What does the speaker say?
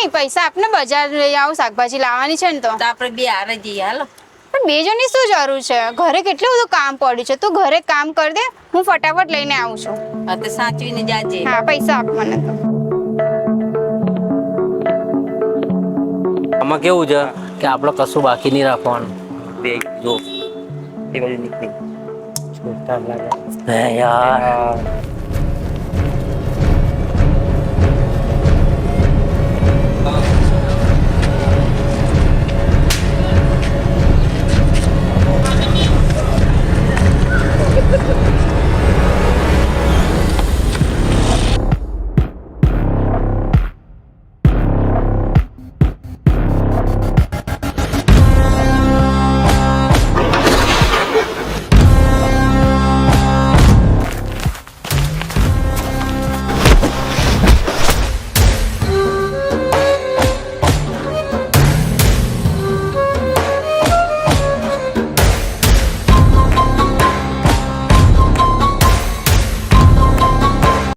નહીં, પૈસા આપને, બજાર લઈ આવું, શાકભાજી લાવવાની છે ને તો આપણે બે હારે જઈએ હાલો. પણ બે જણની શું જરૂર છે? ઘરે કેટલું બધું કામ પડ્યું છે, તું ઘરે કામ કર દે, હું ફટાફટ લઈને આવું છું. હા તો સાચવીને જાજે. હા, પૈસા આપ મને તો. આમાં કેવું છે કે આપણે કશું બાકી નહીં રાખવાનું. બે જો એ બાજુ નીકળી હે યાર